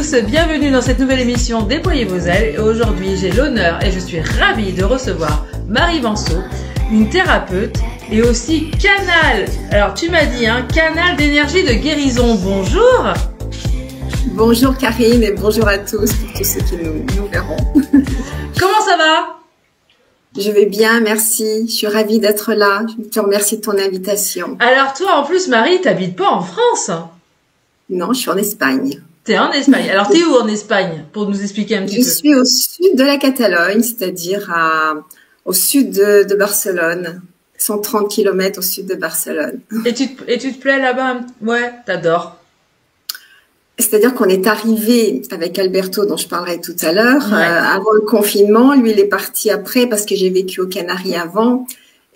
tous, bienvenue dans cette nouvelle émission Déployez vos ailes. Et aujourd'hui, j'ai l'honneur et je suis ravie de recevoir Marie Vanceau, une thérapeute et aussi canal. Alors tu m'as dit, canal d'énergie de guérison. Bonjour. Bonjour Karine et bonjour à tous pour tous ceux qui nous verront. Comment ça va? Je vais bien, merci. Je suis ravie d'être là. Je te remercie de ton invitation. Alors toi, en plus, Marie, t'habites pas en France? Non, je suis en Espagne. T'es en Espagne. Alors t'es où en Espagne? Pour nous expliquer un petit peu. Je suis au sud de la Catalogne, c'est-à-dire au sud de Barcelone. 130 km au sud de Barcelone. Et tu te plais là-bas? Ouais, t'adores. C'est-à-dire qu'on est arrivé avec Alberto, dont je parlerai tout à l'heure, avant le confinement. Lui, il est parti après parce que j'ai vécu aux Canaries avant.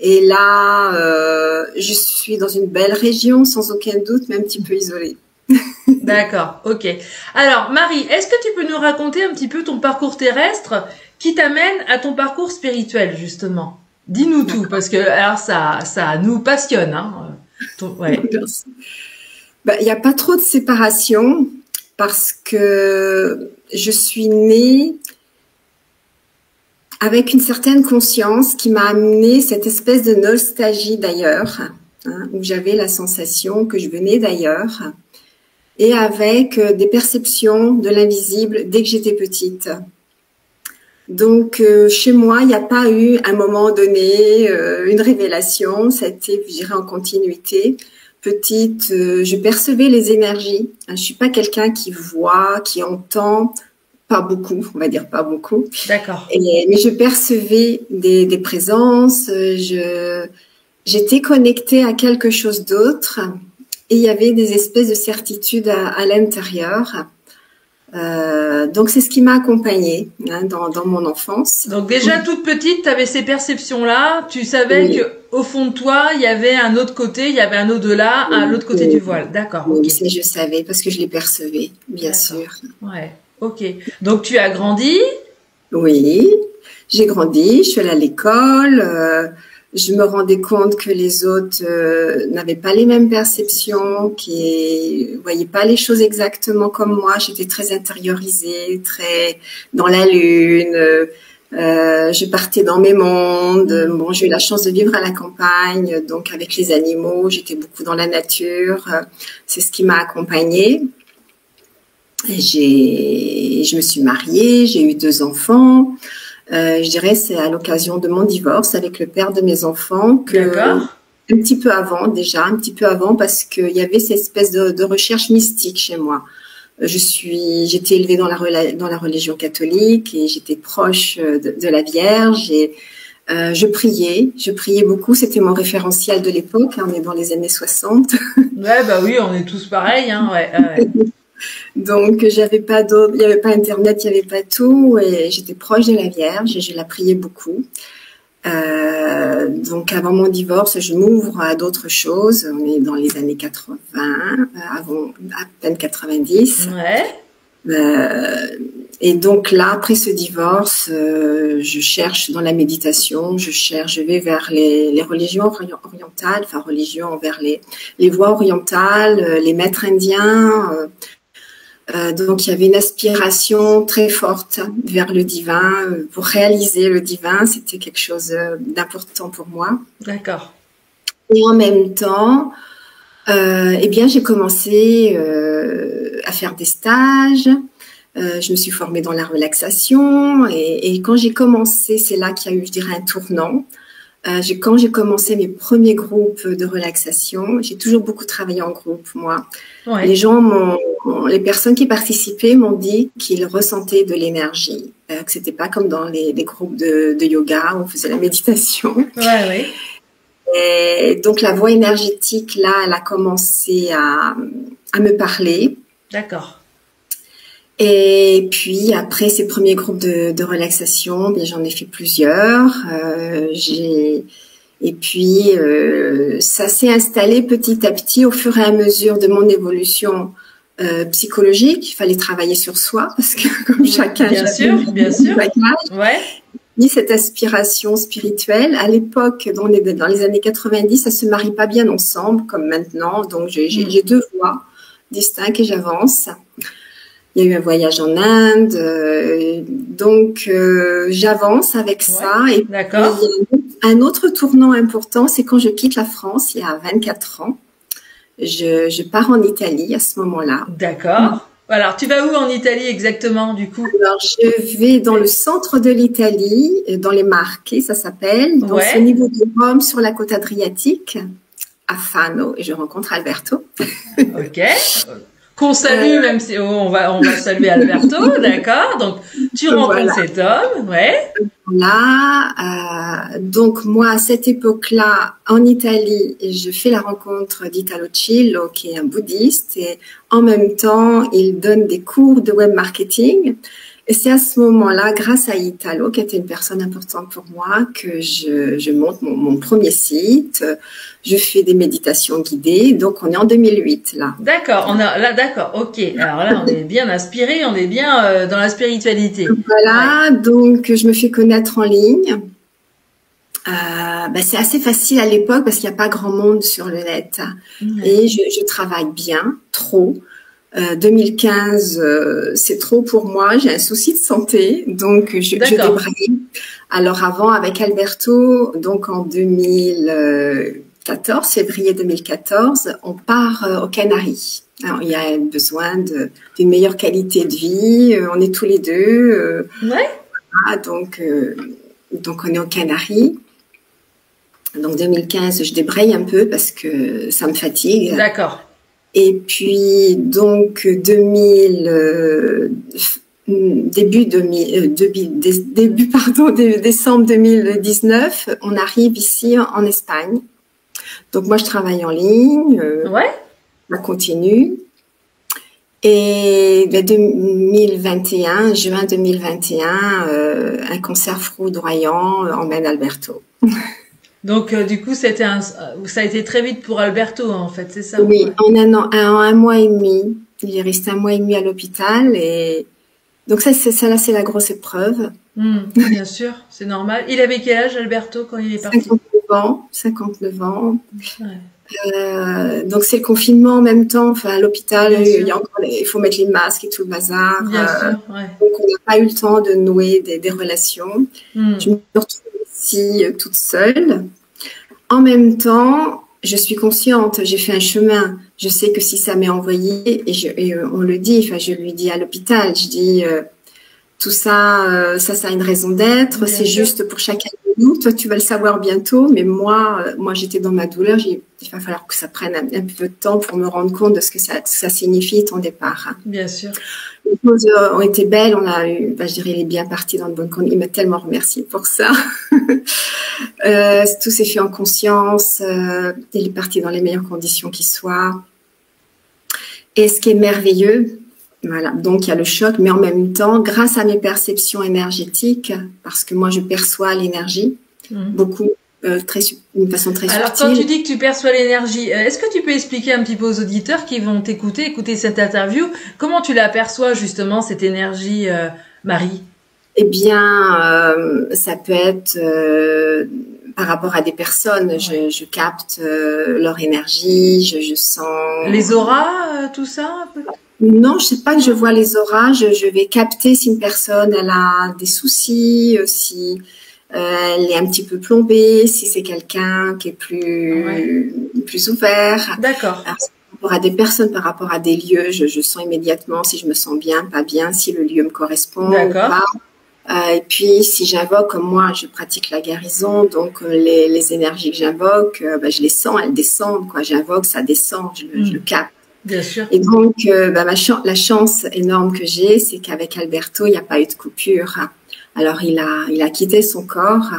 Et là, je suis dans une belle région, sans aucun doute, mais un petit peu isolée. D'accord, ok. Alors, Marie, est-ce que tu peux nous raconter un petit peu ton parcours terrestre qui t'amène à ton parcours spirituel, justement? Dis-nous tout, parce que alors ça nous passionne. Ouais. Il n'y a pas trop de séparation parce que je suis née avec une certaine conscience qui m'a amené cette espèce de nostalgie d'ailleurs, où j'avais la sensation que je venais d'ailleurs, et avec des perceptions de l'invisible dès que j'étais petite. Donc, chez moi, il n'y a pas eu un moment donné une révélation, ça a été, je dirais, en continuité. Petite, je percevais les énergies. Je suis pas quelqu'un qui voit, qui entend, pas beaucoup, on va dire pas beaucoup. D'accord. Mais je percevais des présences. J'étais connectée à quelque chose d'autre, et il y avait des espèces de certitudes à l'intérieur. Donc c'est ce qui m'a accompagnée dans mon enfance. Donc déjà toute petite, tu avais ces perceptions-là, tu savais que au fond de toi, il y avait un autre côté, il y avait un au-delà, à l'autre côté du voile. D'accord. Oui, okay. Ça je savais parce que je les percevais, bien sûr. Ouais. Ok. Donc tu as grandi? Oui, j'ai grandi, je suis allée à l'école. Je me rendais compte que les autres n'avaient pas les mêmes perceptions, qui voyaient pas les choses exactement comme moi. J'étais très intériorisée, très dans la lune. Je partais dans mes mondes. Bon, j'ai eu la chance de vivre à la campagne, donc avec les animaux, j'étais beaucoup dans la nature. C'est ce qui m'a accompagnée. Et je me suis mariée, j'ai eu 2 enfants. Je dirais c'est à l'occasion de mon divorce avec le père de mes enfants que un petit peu avant parce qu'il y avait cette espèce de recherche mystique chez moi. J'étais élevée dans la religion catholique et j'étais proche de la Vierge et je priais beaucoup. C'était mon référentiel de l'époque. On est dans les années 60. Ouais, bah oui, on est tous pareils, ouais. Donc, il n'y avait pas Internet, il n'y avait pas tout, et j'étais proche de la Vierge et je la priais beaucoup. Donc, avant mon divorce, je m'ouvre à d'autres choses. On est dans les années 80, avant à peine 90. Ouais. Et donc là, après ce divorce, je cherche dans la méditation, je vais vers les religions orientales, enfin religions vers les voies orientales, les maîtres indiens. Donc il y avait une aspiration très forte vers le divin. Pour réaliser le divin, c'était quelque chose d'important pour moi. D'accord. Et en même temps, j'ai commencé à faire des stages. Je me suis formée dans la relaxation et quand j'ai commencé, c'est là qu'il y a eu, je dirais, un tournant. Quand j'ai commencé mes premiers groupes de relaxation, j'ai toujours beaucoup travaillé en groupe, moi. Ouais. Les personnes qui participaient m'ont dit qu'ils ressentaient de l'énergie, que c'était pas comme dans les groupes de yoga où on faisait la méditation. Ouais. Et donc la voix énergétique, là, elle a commencé à me parler. D'accord. Et puis après ces premiers groupes de relaxation, bien j'en ai fait plusieurs. Ça s'est installé petit à petit au fur et à mesure de mon évolution psychologique. Il fallait travailler sur soi parce que comme chacun, bien sûr. Ouais. Ni cette aspiration spirituelle. À l'époque, dans les années 90, ça se marie pas bien ensemble comme maintenant. Donc j'ai 2 voies distinctes et j'avance. Il y a eu un voyage en Inde, donc j'avance avec ça. Et d'accord. un autre tournant important, c'est quand je quitte la France, il y a 24 ans. Je pars en Italie à ce moment-là. D'accord. Alors, tu vas où en Italie exactement, du coup? Alors, je vais dans le centre de l'Italie, dans les Marques, ça s'appelle. Donc, c'est au Ouais. niveau de Rome, sur la côte adriatique, à Fano, et je rencontre Alberto. Ok. Qu'on salue, même si on va saluer Alberto, d'accord. Donc, tu rencontres Voilà. cet homme, ouais. Là, donc moi à cette époque-là en Italie, je fais la rencontre d'Italo Cillo, qui est un bouddhiste, et en même temps il donne des cours de web marketing. Et c'est à ce moment-là, grâce à Italo, qui était une personne importante pour moi, que je monte mon premier site. Je fais des méditations guidées. Donc on est en 2008 là. D'accord, là, d'accord, ok. Alors là, on est bien inspiré, on est bien dans la spiritualité. Ouais. Voilà, donc je me fais connaître en ligne. C'est assez facile à l'époque parce qu'il n'y a pas grand monde sur le net. Ouais. Et je travaille bien, trop. 2015, c'est trop pour moi. J'ai un souci de santé, donc je D'accord. débraye. Alors avant, avec Alberto, donc en 2014, février 2014, on part aux Canaries. Alors, il y a besoin d'une meilleure qualité de vie. On est tous les deux. Ouais. Donc on est aux Canaries. Donc 2015, je débraye un peu parce que ça me fatigue. D'accord. Et puis donc décembre 2019, on arrive ici en Espagne. Donc moi je travaille en ligne, Ouais. ça continue. Et 2021, juin 2021, un concert foudroyant emmène Alberto. Donc, du coup, ça a été très vite pour Alberto, en fait, c'est ça? Oui, Ouais. en un mois et demi. Il est resté un mois et demi à l'hôpital et donc ça c'est la grosse épreuve. Bien sûr, c'est normal. Il avait quel âge, Alberto, quand il est parti? 59 ans. Ouais. Donc c'est le confinement en même temps. Enfin à l'hôpital, Bien sûr. il faut mettre les masques et tout le bazar. Bien sûr, ouais. Donc on n'a pas eu le temps de nouer des relations. Je me retrouve ici toute seule. En même temps, je suis consciente, j'ai fait un chemin. Je sais que si ça m'est envoyé, et on le dit, enfin je lui dis à l'hôpital, je dis tout ça, ça a une raison d'être. C'est juste pour chacun de nous. Toi, tu vas le savoir bientôt, mais moi j'étais dans ma douleur. Il va falloir que ça prenne un peu de temps pour me rendre compte de ce que ça signifie ton départ. Bien sûr. Les choses ont été belles. On a eu, je dirais, il est bien parti dans de bonnes conditions. Il m'a tellement remercié pour ça. Tout s'est fait en conscience. Il est parti dans les meilleures conditions qui soient. Et ce qui est merveilleux, voilà. Donc il y a le choc, mais en même temps, grâce à mes perceptions énergétiques, parce que moi je perçois l'énergie beaucoup, d'une façon très subtile. Alors quand tu dis que tu perçois l'énergie, est-ce que tu peux expliquer un petit peu aux auditeurs qui vont écouter cette interview, comment tu l'aperçois justement cette énergie, Marie? Eh bien, ça peut être par rapport à des personnes. Je capte leur énergie, je sens... Les auras, tout ça un peu? Non, je sais pas que je vois les auras. Je vais capter si une personne elle a des soucis, si elle est un petit peu plombée, si c'est quelqu'un qui est plus ouvert. D'accord. Alors, par rapport à des personnes, par rapport à des lieux, je sens immédiatement si je me sens bien, pas bien, si le lieu me correspond ou pas. Et puis, si j'invoque, comme moi, je pratique la guérison, donc les énergies que j'invoque, je les sens, elles descendent. J'invoque, ça descend, je le capte. Bien sûr. Et donc, la chance énorme que j'ai, c'est qu'avec Alberto, il n'y a pas eu de coupure. Alors, il a quitté son corps,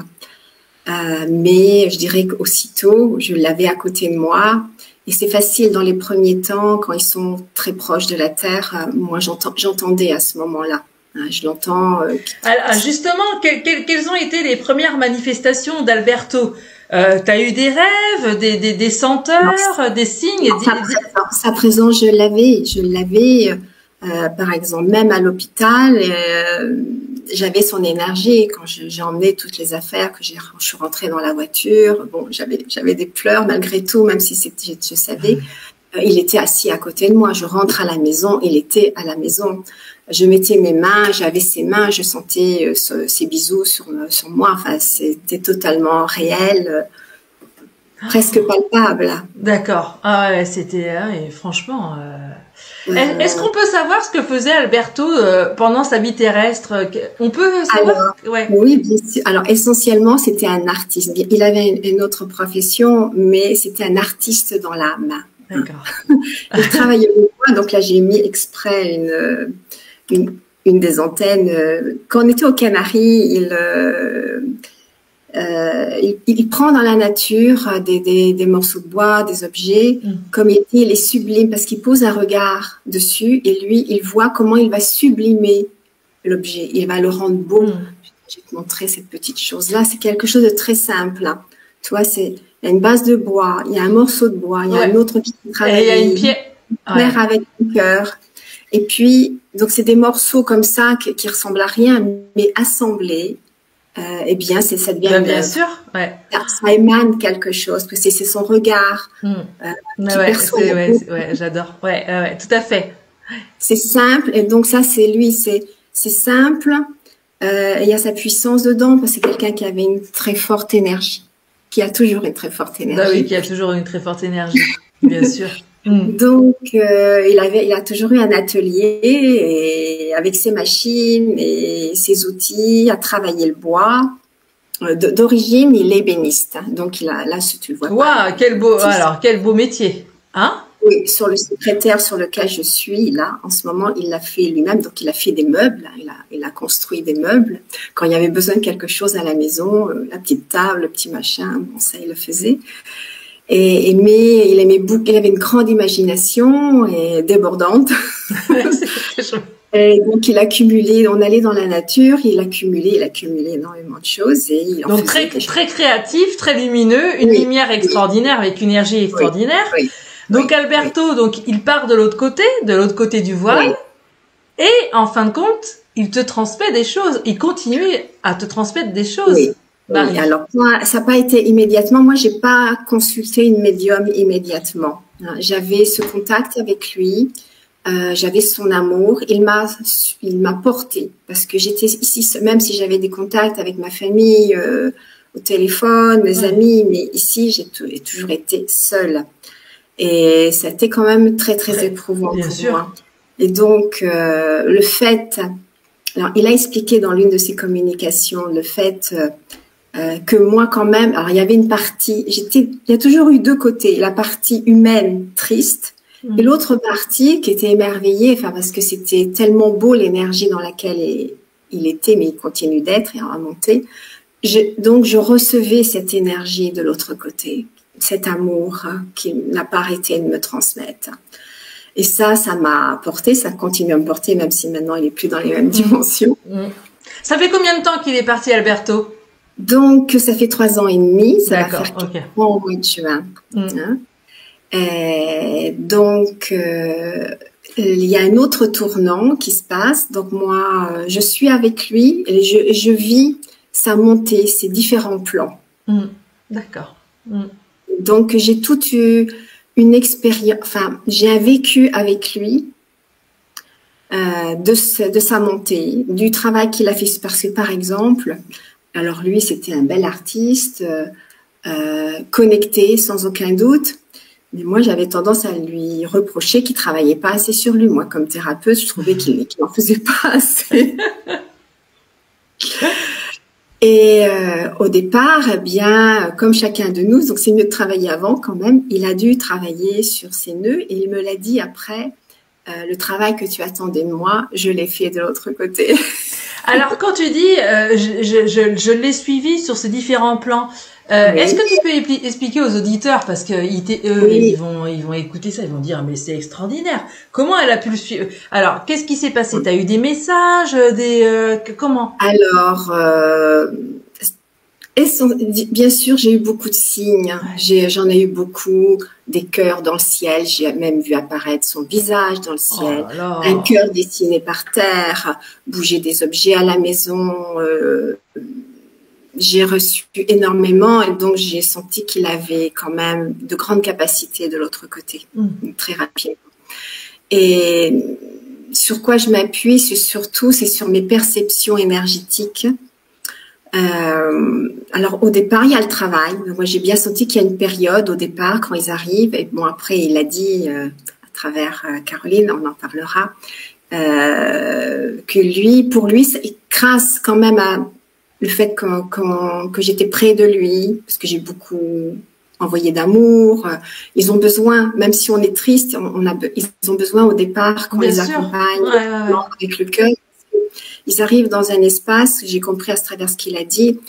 mais je dirais qu'aussitôt, je l'avais à côté de moi. Et c'est facile dans les premiers temps, quand ils sont très proches de la terre. Moi, j'entendais à ce moment-là. Je l'entends. Alors, justement, quelles ont été les premières manifestations d'Alberto? T'as eu des rêves, des senteurs, des signes? Sa présence, je l'avais. Par exemple, même à l'hôpital, j'avais son énergie. Quand j'ai emmené toutes les affaires, je suis rentrée dans la voiture, bon, j'avais des pleurs malgré tout, même si je savais. Il était assis à côté de moi. Je rentre à la maison, il était à la maison. Je mettais mes mains, j'avais ses mains, je sentais ses bisous sur moi. Enfin, c'était totalement réel, presque palpable. D'accord. Ah ouais, c'était et franchement. Est-ce qu'on peut savoir ce que faisait Alberto pendant sa vie terrestre? On peut savoir? Alors, oui, bien sûr. Alors, essentiellement, c'était un artiste. Il avait une autre profession, mais c'était un artiste dans l'âme. D'accord. Il travaillait avec moi, donc là, j'ai mis exprès une des antennes. Quand on était aux Canaries, il prend dans la nature des morceaux de bois, des objets, comme il les sublime, parce qu'il pose un regard dessus et lui, il voit comment il va sublimer l'objet. Il va le rendre beau. Je vais te montrer cette petite chose-là. C'est quelque chose de très simple. Hein. Tu vois, il y a une base de bois, il y a un morceau de bois, il y a un autre qui travaille. Il y a une pierre avec un cœur. Et puis, donc c'est des morceaux comme ça qui ressemblent à rien, mais assemblés. Eh bien, ça devient bien sûr, ouais. Ça émane quelque chose, parce que c'est son regard. J'adore. Ouais, tout à fait. C'est simple, et donc ça, c'est lui, c'est simple. Il y a sa puissance dedans, parce que c'est quelqu'un qui avait une très forte énergie, qui a toujours une très forte énergie. Bah oui, qui a toujours une très forte énergie, bien sûr. Donc, il a toujours eu un atelier et avec ses machines et ses outils à travailler le bois. D'origine, il est ébéniste. Donc, là, si tu le vois. Waouh, quel beau métier, hein? Oui, sur le secrétaire sur lequel je suis, là, en ce moment, il l'a fait lui-même. Donc, il a fait des meubles. Il a construit des meubles. Quand il y avait besoin de quelque chose à la maison, la petite table, le petit machin, bon, ça, il le faisait. Mais il aimait beaucoup, il avait une grande imagination et débordante. Et donc il accumulait, on allait dans la nature, il accumulait énormément de choses donc très créatif, très lumineux, une lumière extraordinaire avec une énergie extraordinaire. Donc Alberto, donc il part de l'autre côté du voile, et en fin de compte, il te transmet des choses, il continue à te transmettre des choses. Oui, alors moi, ça n'a pas été immédiatement. Moi, j'ai pas consulté une médium immédiatement. J'avais ce contact avec lui, j'avais son amour. Il m'a porté parce que j'étais ici, même si j'avais des contacts avec ma famille au téléphone, mes amis, mais ici, j'ai toujours été seule. Et ça a été quand même très très éprouvant pour moi. Et donc le fait, alors il a expliqué dans l'une de ses communications le fait que moi quand même, alors il y avait une partie, il y a toujours eu deux côtés, la partie humaine triste et l'autre partie qui était émerveillée, enfin parce que c'était tellement beau l'énergie dans laquelle il était, mais il continue d'être et à monter. Donc je recevais cette énergie de l'autre côté, cet amour qui n'a pas arrêté de me transmettre. Et ça m'a porté, ça continue à me porter, même si maintenant il est plus dans les mêmes dimensions. Ça fait combien de temps qu'il est parti, Alberto? Donc, ça fait 3 ans et demi, ça va faire 4 ans au mois de juin. Donc, il y a un autre tournant qui se passe. Donc, moi, je suis avec lui et je vis sa montée, ses différents plans. D'accord. Donc, j'ai toute une expérience, enfin, j'ai un vécu avec lui de sa montée, du travail qu'il a fait. Parce que, par exemple, alors lui, c'était un bel artiste, connecté sans aucun doute. Mais moi, j'avais tendance à lui reprocher qu'il travaillait pas assez sur lui. Moi, comme thérapeute, je trouvais qu'il n'en faisait pas assez. Et au départ, eh bien, comme chacun de nous, donc c'est mieux de travailler avant quand même, il a dû travailler sur ses nœuds et il me l'a dit après, le travail que tu attendais de moi, je l'ai fait de l'autre côté. Alors, quand tu dis, je l'ai suivi sur ces différents plans, est-ce que tu peux expliquer aux auditeurs, parce que ils vont écouter ça, ils vont dire, mais c'est extraordinaire. Comment elle a pu le suivre? Alors, qu'est-ce qui s'est passé? T'as eu des messages, comment? Alors, bien sûr, j'ai eu beaucoup de signes. J'en ai eu beaucoup, des cœurs dans le ciel. J'ai même vu apparaître son visage dans le ciel, un cœur dessiné par terre, bouger des objets à la maison. j'ai reçu énormément et donc j'ai senti qu'il avait quand même de grandes capacités de l'autre côté, très rapidement. Et sur quoi je m'appuie, c'est sur mes perceptions énergétiques. Alors au départ, il y a le travail. Moi, j'ai bien senti qu'il y a une période au départ quand ils arrivent. Et bon, après, il a dit à travers Caroline, on en parlera, que pour lui, grâce quand même à le fait que j'étais près de lui, parce que j'ai beaucoup envoyé d'amour. Ils ont besoin, même si on est triste, ils ont besoin au départ qu'on les accompagne avec le cœur. Ils arrivent dans un espace, j'ai compris à travers ce qu'il a dit,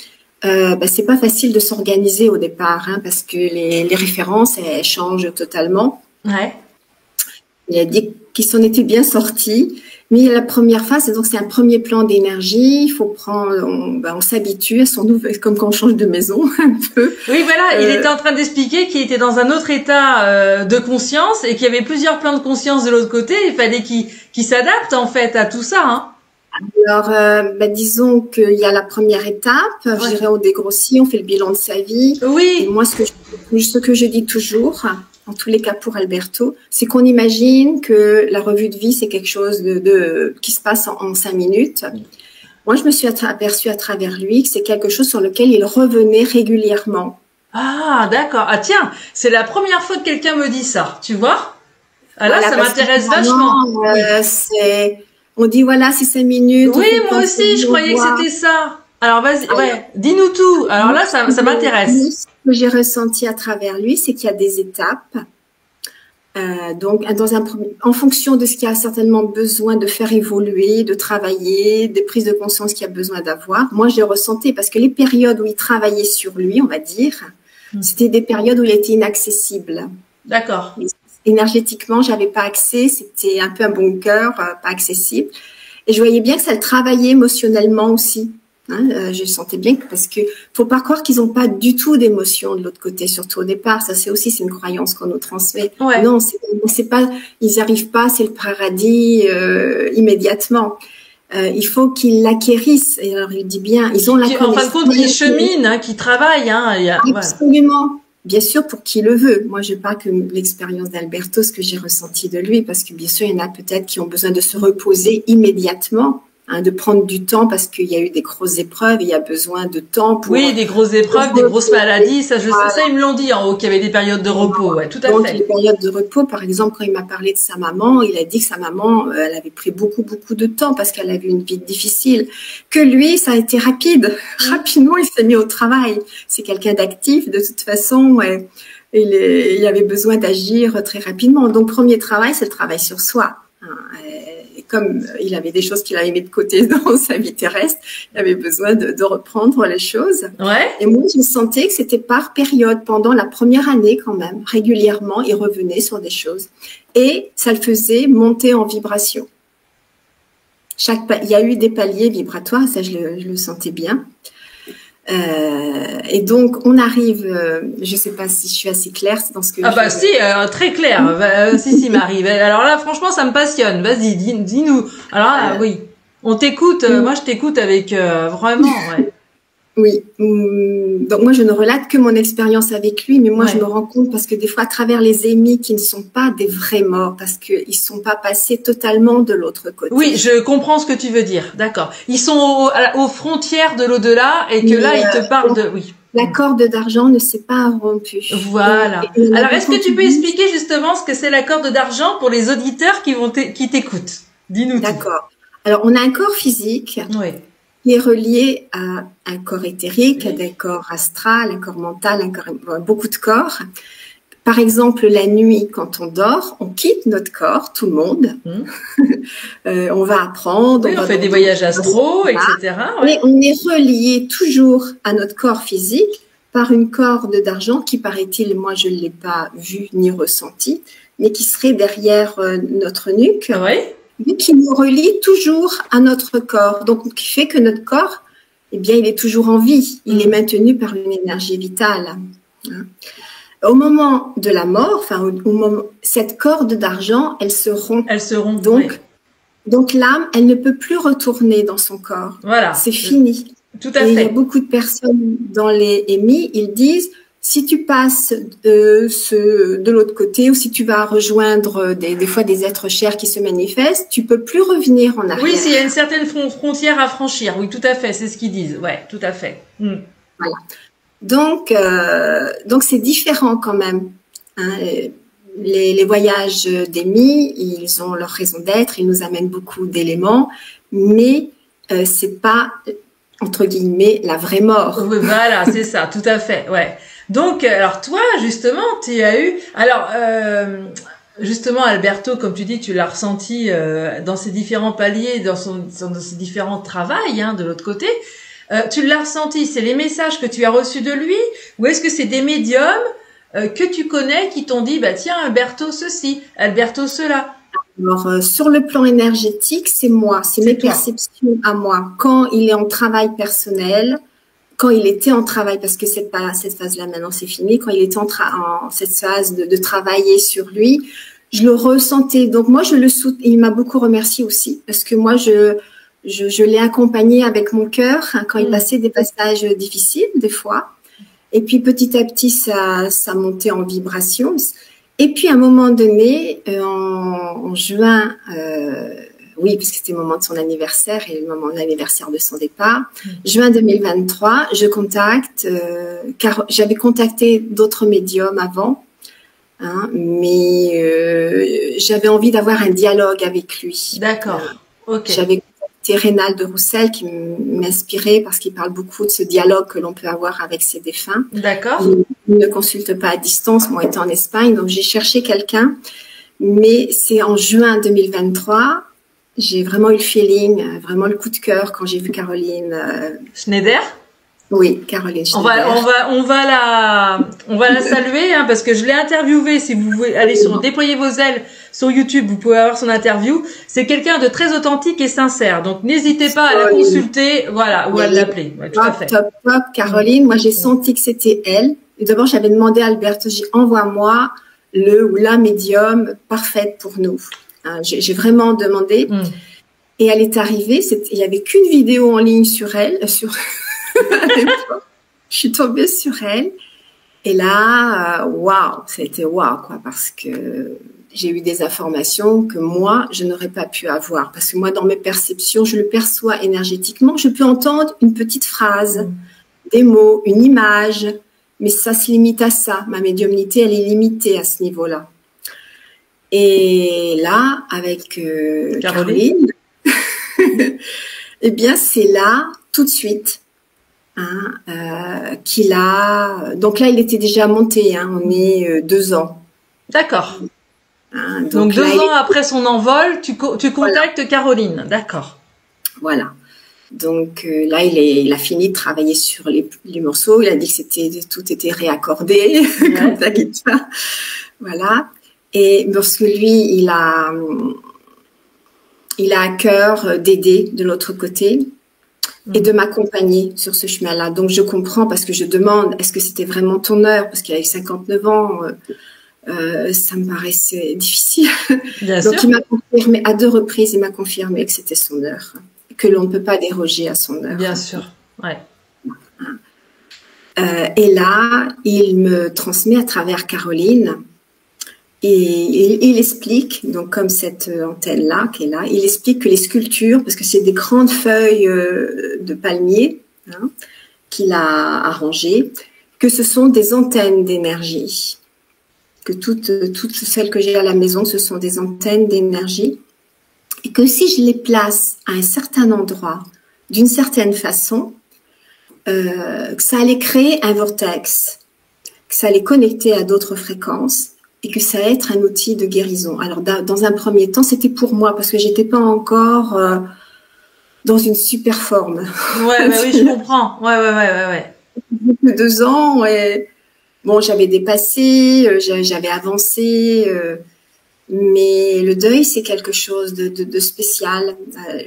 c'est pas facile de s'organiser au départ, hein, parce que les références, elles changent totalement. Ouais. Il a dit qu'ils s'en étaient bien sortis, mais la première phase, donc c'est un premier plan d'énergie. Il faut prendre, on s'habitue à son nouvel, comme quand on change de maison un peu. Oui, voilà. Il était en train d'expliquer qu'il était dans un autre état de conscience et qu'il y avait plusieurs plans de conscience de l'autre côté. Il fallait qu'il s'adapte en fait à tout ça. Hein. Alors, disons qu'il y a la première étape. Je dirais, on dégrossit, on fait le bilan de sa vie. Oui. Et moi, ce que je dis toujours, en tous les cas pour Alberto, c'est qu'on imagine que la revue de vie, c'est quelque chose qui se passe en 5 minutes. Moi, je me suis aperçue à travers lui que c'est quelque chose sur lequel il revenait régulièrement. Ah, d'accord. Ah, tiens, c'est la première fois que quelqu'un me dit ça, tu vois? Ah, là, ça m'intéresse vachement. On dit, voilà, c'est 5 minutes. Oui, moi aussi, je croyais que c'était ça. Alors, vas-y, dis-nous tout. Alors là, ça m'intéresse. Ce que j'ai ressenti à travers lui, c'est qu'il y a des étapes. Donc, en fonction de ce qu'il a certainement besoin de faire évoluer, de travailler, des prises de conscience qu'il a besoin d'avoir. Moi, je le ressentais parce que les périodes où il travaillait sur lui, on va dire, c'était des périodes où il était inaccessible. D'accord. Énergétiquement, j'avais pas accès, c'était un peu un bunker, pas accessible. Et je voyais bien que ça le travaillait émotionnellement aussi. Hein, je sentais bien parce que faut pas croire qu'ils ont pas du tout d'émotion de l'autre côté, surtout au départ. Ça, c'est une croyance qu'on nous transmet. Ouais. Non, c'est pas, ils arrivent pas, c'est le paradis immédiatement. Il faut qu'ils l'acquérissent. Et alors, il dit bien, ils ont la connaissance. En fin de compte, qu'ils cheminent, qu'ils travaillent. Absolument. Bien sûr, pour qui le veut. Moi, je parle que l'expérience d'Alberto, ce que j'ai ressenti de lui, parce que bien sûr, il y en a peut-être qui ont besoin de se reposer immédiatement, hein, de prendre du temps parce qu'il y a eu des grosses épreuves, et il y a besoin de temps pour... Oui, des grosses épreuves, des grosses maladies, ça, ils me l'ont dit en haut, qu'il y avait des périodes de repos, ouais, tout à donc, fait. Les périodes de repos, par exemple, quand il m'a parlé de sa maman, il a dit que sa maman, elle avait pris beaucoup de temps parce qu'elle avait une vie difficile. Que lui, ça a été rapide. Rapidement, il s'est mis au travail. C'est quelqu'un d'actif, de toute façon, ouais. Il avait besoin d'agir très rapidement. Donc, premier travail, c'est le travail sur soi. Et comme il avait des choses qu'il avait mis de côté dans sa vie terrestre, il avait besoin de reprendre les choses. Ouais. Et moi, je sentais que c'était par période, pendant la première année quand même, régulièrement, il revenait sur des choses. Et ça le faisait monter en vibration. Il y a eu des paliers vibratoires, ça je le sentais bien. Et donc on arrive, je sais pas si je suis assez claire dans ce que si, très clair. Si Marie. Alors là franchement ça me passionne. Vas-y, dis-nous. Alors là, oui, on t'écoute. Moi je t'écoute avec vraiment. Ouais. Oui. Donc moi je ne relate que mon expérience avec lui, mais moi je me rends compte parce que des fois à travers les émis qui ne sont pas des vrais morts parce qu'ils sont pas passés totalement de l'autre côté. Oui, je comprends ce que tu veux dire. D'accord. Ils sont aux frontières de l'au-delà et que là ils te parlent de La corde d'argent ne s'est pas rompue. Voilà. Alors est-ce que tu peux expliquer justement ce que c'est la corde d'argent pour les auditeurs qui t'écoutent? Dis-nous. D'accord. Alors on a un corps physique. Oui. Qui est relié à un corps éthérique, à un corps astral, un corps mental, beaucoup de corps. Par exemple, la nuit, quand on dort, on quitte notre corps, tout le monde. On va apprendre. Oui, on fait des voyages astro, etc. Mais on est relié toujours à notre corps physique par une corde d'argent qui, paraît-il, moi je ne l'ai pas vue ni ressentie, mais qui serait derrière notre nuque. Oui. Mais qui nous relie toujours à notre corps. Donc, qui fait que notre corps, eh bien, il est toujours en vie. Il est maintenu par une énergie vitale. Au moment de la mort, cette corde d'argent, elle se rompt. Elle se rompt. Donc l'âme, elle ne peut plus retourner dans son corps. Voilà. C'est fini. Tout à Et il y a fait. beaucoup de personnes dans les EMI, ils disent, si tu passes de l'autre côté ou si tu vas rejoindre des fois des êtres chers qui se manifestent, tu peux plus revenir en Oui, s'il y a une arrière. certaine frontière à franchir. Oui, tout à fait, c'est ce qu'ils disent. Ouais, tout à fait. Voilà. Donc c'est différent quand même. Hein. Les voyages d'EMI, ils ont leur raison d'être, ils nous amènent beaucoup d'éléments, mais c'est pas entre guillemets la vraie mort. Oui, voilà, c'est ça, tout à fait. Ouais. Donc, alors toi, justement, tu as eu, alors justement, Alberto, comme tu dis, tu l'as ressenti dans ses différents paliers, dans ses différents travails, hein, de l'autre côté. Tu l'as ressenti, c'est les messages que tu as reçus de lui, ou est-ce que c'est des médiums que tu connais qui t'ont dit, bah tiens, Alberto ceci, Alberto cela. Alors, sur le plan énergétique, c'est moi, c'est mes toi. perceptions à moi. Quand il est en travail personnel, quand il était en travail, parce que cette phase-là maintenant c'est fini, quand il était en cette phase de travailler sur lui, je le ressentais. Donc moi, il m'a beaucoup remercié aussi, parce que moi, je l'ai accompagné avec mon cœur hein, quand il passait des passages difficiles, des fois. Et puis petit à petit, ça montait en vibration. Et puis à un moment donné, en juin, oui, parce que c'était le moment de son anniversaire et le moment de l'anniversaire de son départ, juin 2023, je contacte, car j'avais contacté d'autres médiums avant, hein, mais j'avais envie d'avoir un dialogue avec lui. D'accord. Ok. J'avais contacté Rénal de Roussel qui m'inspirait parce qu'il parle beaucoup de ce dialogue que l'on peut avoir avec ses défunts. D'accord. Il ne consulte pas à distance, moi étant en Espagne, donc j'ai cherché quelqu'un, mais c'est en juin 2023, j'ai vraiment eu le feeling, vraiment le coup de cœur quand j'ai vu Caroline. Schneider. Oui, Caroline Schneider. On va la saluer hein, parce que je l'ai interviewée. Si vous voulez aller sur Déployer vos ailes sur YouTube, vous pouvez avoir son interview. C'est quelqu'un de très authentique et sincère. Donc n'hésitez pas à la consulter, voilà, ou à l'appeler. Ouais, tout à fait. Top, Caroline. Moi j'ai senti que c'était elle. Et d'abord j'avais demandé à Alberto, j'ai envoie-moi le ou la médium parfaite pour nous. Hein, j'ai vraiment demandé. Et elle est arrivée. Il y avait qu'une vidéo en ligne sur elle, je suis tombée sur elle et là, waouh, ça a été waouh quoi, parce que j'ai eu des informations que moi, je n'aurais pas pu avoir. Parce que moi, dans mes perceptions, je le perçois énergétiquement. Je peux entendre une petite phrase, des mots, une image, mais ça se limite à ça. Ma médiumnité, elle est limitée à ce niveau-là. Et là, avec Caroline, eh bien, c'est là, tout de suite, hein, qu'il a... Donc là, il était déjà monté, hein, on est 2 ans. D'accord. Hein, donc 2 ans après son envol, tu contactes voilà. Caroline, d'accord. Voilà. Donc là, il a fini de travailler sur les morceaux. Il a dit que tout était réaccordé, comme ta guitare. Voilà. Et parce que lui, il a à cœur d'aider de l'autre côté et de m'accompagner sur ce chemin-là. Donc je comprends parce que je demande, est-ce que c'était vraiment ton heure? Parce qu'il avait 59 ans. Ça me paraissait difficile. Bien Donc sûr. il m'a confirmé à 2 reprises, il m'a confirmé que c'était son heure, que l'on ne peut pas déroger à son heure. Bien sûr, ouais. Et là, il me transmet à travers Caroline et il explique, donc comme cette antenne-là qui est là, il explique que les sculptures, parce que c'est des grandes feuilles de palmier hein, qu'il a arrangées, que ce sont des antennes d'énergie. Que toutes celles que j'ai à la maison, ce sont des antennes d'énergie. Et que si je les place à un certain endroit, d'une certaine façon, que ça allait créer un vortex, que ça allait connecter à d'autres fréquences et que ça allait être un outil de guérison. Alors, dans un premier temps, c'était pour moi parce que j'étais pas encore dans une super forme. Ouais, bah oui, je comprends. Ouais. 2 ans et... Bon, j'avais dépassé, j'avais avancé, mais le deuil, c'est quelque chose de spécial.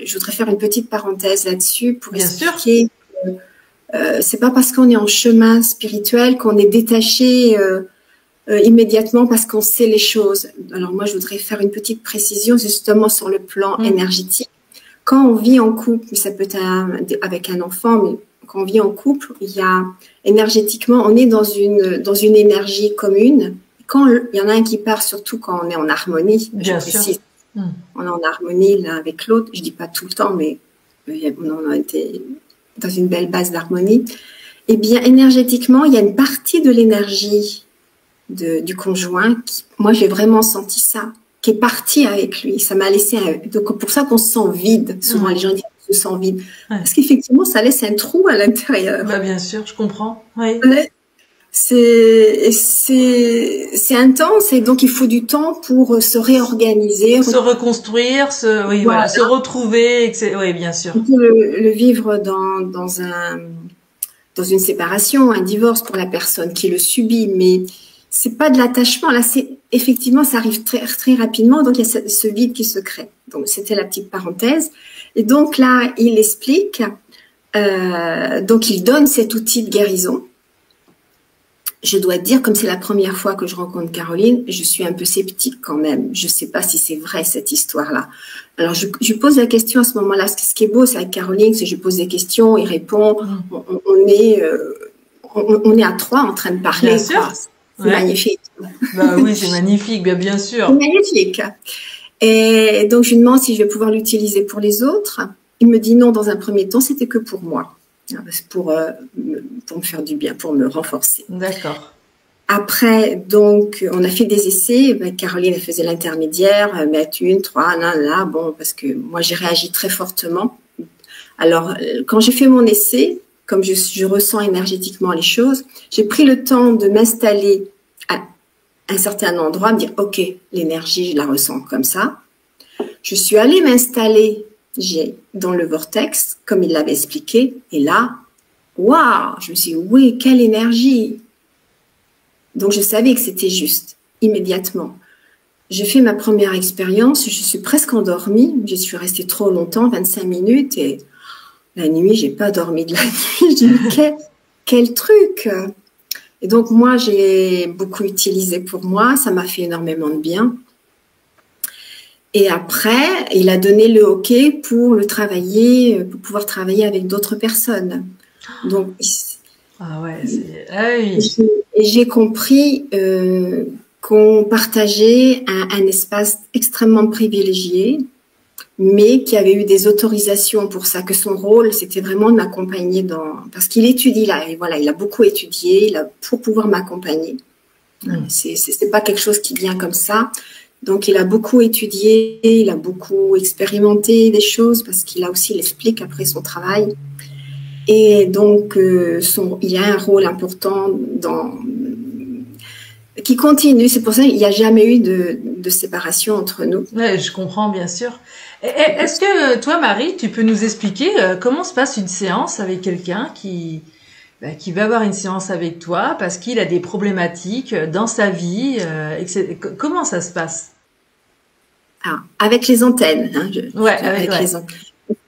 Je voudrais faire une petite parenthèse là-dessus pour expliquer que c'est pas parce qu'on est en chemin spirituel qu'on est détaché immédiatement parce qu'on sait les choses. Alors moi, je voudrais faire une petite précision justement sur le plan énergétique. Quand on vit en couple, ça peut être avec un enfant, mais quand on vit en couple, il y a énergétiquement, on est dans une énergie commune. Quand il y en a un qui part, surtout quand on est en harmonie, Bien je sûr. précise, on est en harmonie l'un avec l'autre. Je dis pas tout le temps, mais on a été dans une belle base d'harmonie. Eh bien, énergétiquement, il y a une partie de l'énergie du conjoint qui, moi, j'ai vraiment senti ça, qui est partie avec lui. Ça m'a laissé donc pour ça qu'on se sent vide. Souvent, les gens disent qu'on se sent vide. Parce qu'effectivement, ça laisse un trou à l'intérieur. Bah, bien sûr, je comprends. Oui. C'est intense et donc il faut du temps pour se réorganiser, se reconstruire, voilà, se retrouver. Oui, bien sûr. On peut le vivre dans une séparation, un divorce pour la personne qui le subit, mais c'est pas de l'attachement. Là, effectivement, ça arrive très, très rapidement, donc il y a ce vide qui se crée. Donc c'était la petite parenthèse. Et donc là, il explique, donc il donne cet outil de guérison. Je dois dire, comme c'est la première fois que je rencontre Caroline, je suis un peu sceptique quand même. Je ne sais pas si c'est vrai cette histoire-là. Alors, je pose la question à ce moment-là. Ce qui est beau, c'est avec Caroline, c'est que je pose des questions, il répond. On est à trois en train de parler. Bien sûr. C'est magnifique. Bah oui, c'est magnifique, bien sûr. C'est magnifique. Et donc, je lui demande si je vais pouvoir l'utiliser pour les autres. Il me dit non, dans un premier temps, c'était que pour moi. Pour me faire du bien, pour me renforcer. D'accord. Après, donc, on a fait des essais. Caroline, elle faisait l'intermédiaire, mettre 1, 3, là, bon, parce que moi, j'ai réagi très fortement. Alors, quand j'ai fait mon essai, comme je ressens énergétiquement les choses, j'ai pris le temps de m'installer à un certain endroit, me dire, OK, l'énergie, je la ressens comme ça. Je suis allée m'installer dans le vortex, comme il l'avait expliqué, et là, waouh, je me suis dit, oui, quelle énergie. Donc, je savais que c'était juste, immédiatement. J'ai fait ma première expérience, je suis presque endormie, je suis restée trop longtemps, 25 minutes, et la nuit, j'ai pas dormi de la nuit. J'ai dit, quel truc. Et donc, moi, j'ai beaucoup utilisé pour moi, ça m'a fait énormément de bien. Et après, il a donné le OK pour le travailler, pour pouvoir travailler avec d'autres personnes. Donc, j'ai compris qu'on partageait un espace extrêmement privilégié, mais qu'il y avait eu des autorisations pour ça, que son rôle, c'était vraiment de m'accompagner parce qu'il étudie là, et voilà, il a beaucoup étudié, pour pouvoir m'accompagner. C'est pas quelque chose qui vient comme ça. Donc, il a beaucoup étudié, il a beaucoup expérimenté des choses parce qu'il a aussi, il explique après son travail. Et donc, il y a un rôle important qui continue. C'est pour ça qu'il n'y a jamais eu de séparation entre nous. Ouais, je comprends, bien sûr. Est-ce que toi, Marie, tu peux nous expliquer comment se passe une séance avec quelqu'un qui va avoir une séance avec toi parce qu'il a des problématiques dans sa vie, comment ça se passe? Avec les antennes. Avec les antennes.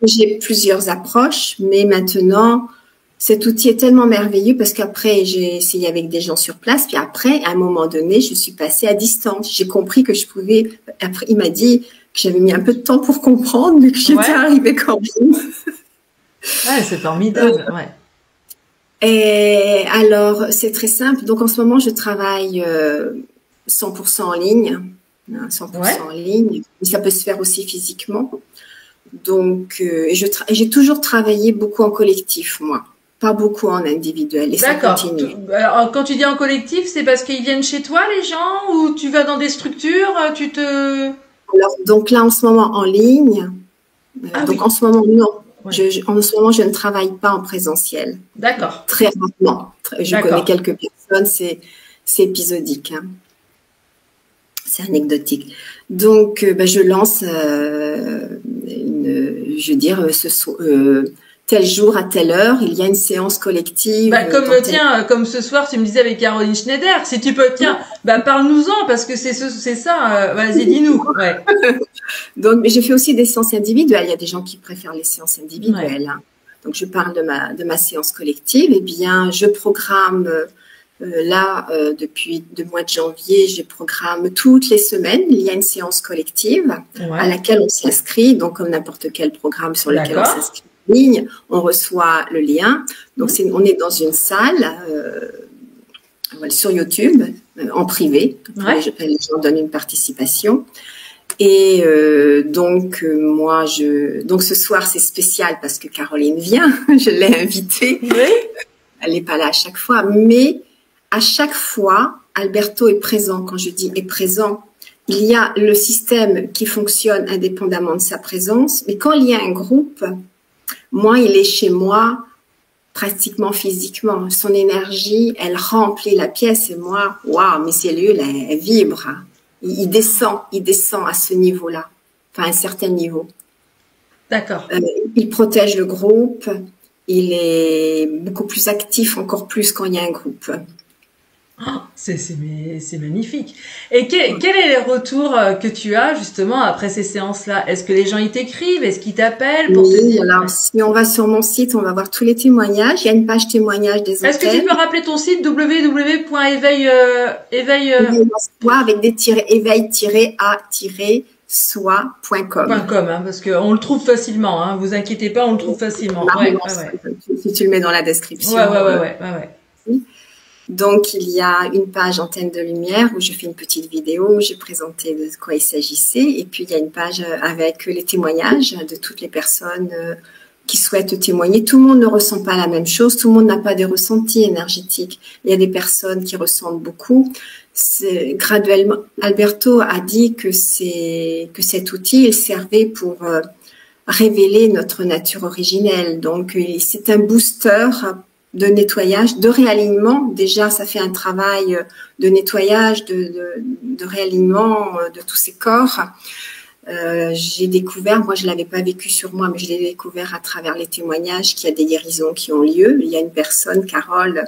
J'ai plusieurs approches, mais maintenant, cet outil est tellement merveilleux parce qu'après, j'ai essayé avec des gens sur place, puis après, à un moment donné, je suis passée à distance. J'ai compris que je pouvais. Après, il m'a dit que j'avais mis un peu de temps pour comprendre, mais que j'étais arrivée quand même. Ouais, c'est formidable. Et alors, c'est très simple. Donc, en ce moment, je travaille 100% en ligne. 100% en ligne. Mais ça peut se faire aussi physiquement. Donc, j'ai toujours travaillé beaucoup en collectif, moi. Pas beaucoup en individuel. Et ça continue. Alors, quand tu dis en collectif, c'est parce qu'ils viennent chez toi, les gens, ou tu vas dans des structures, Alors, donc là, en ce moment, en ligne. En ce moment, non. Ouais. En ce moment, je ne travaille pas en présentiel. D'accord. Très rarement. Je connais quelques personnes, c'est épisodique. Hein. C'est anecdotique. Donc, je lance tel jour à telle heure, il y a une séance collective. Comme ce soir, tu me disais avec Caroline Schneider. Si tu peux, parle-nous-en parce que c'est ça. Vas-y, dis-nous. Ouais. Donc, mais j'ai fait aussi des séances individuelles. Il y a des gens qui préfèrent les séances individuelles. Hein. Donc, je parle de ma séance collective. Eh bien, je programme. Depuis le mois de janvier, je programme toutes les semaines. Il y a une séance collective à laquelle on s'inscrit, donc comme n'importe quel programme sur lequel on s'inscrit ligne, on reçoit le lien. Donc, on est dans une salle sur YouTube, en privé. Ouais. Les gens donnent une participation. Et donc ce soir c'est spécial parce que Caroline vient, je l'ai invitée. Oui. Elle n'est pas là à chaque fois, mais à chaque fois Alberto est présent. Quand je dis est présent, il y a le système qui fonctionne indépendamment de sa présence, mais quand il y a un groupe, moi il est chez moi pratiquement physiquement. Son énergie, elle remplit la pièce et moi, waouh, mes cellules elles vibrent. Il descend à ce niveau-là, enfin à un certain niveau. D'accord. Il protège le groupe, il est beaucoup plus actif, encore plus quand il y a un groupe. Oh, c'est magnifique. Et quel est les retours que tu as justement après ces séances-là? Est-ce que les gens ils t'écrivent? Est-ce qu'ils t'appellent pour te dire? Alors, si on va sur mon site, on va voir tous les témoignages. Il y a une page témoignage des hôtels. Est-ce que tu peux rappeler ton site www.éveil avec des éveil-a-soi.com. Hein, parce qu'on le trouve facilement. Hein, vous inquiétez pas, on le trouve facilement. Ouais. Si tu le mets dans la description. Ouais. Donc, il y a une page antenne de lumière où je fais une petite vidéo où j'ai présenté de quoi il s'agissait. Et puis, il y a une page avec les témoignages de toutes les personnes qui souhaitent témoigner. Tout le monde ne ressent pas la même chose. Tout le monde n'a pas des ressentis énergétiques. Il y a des personnes qui ressentent beaucoup. Graduellement, Alberto a dit que cet outil il servait pour révéler notre nature originelle. Donc, c'est un booster de nettoyage, de réalignement. Déjà, ça fait un travail de nettoyage, de réalignement de tous ces corps. J'ai découvert, moi je l'avais pas vécu sur moi, mais je l'ai découvert à travers les témoignages qu'il y a des guérisons qui ont lieu. Il y a une personne, Carole,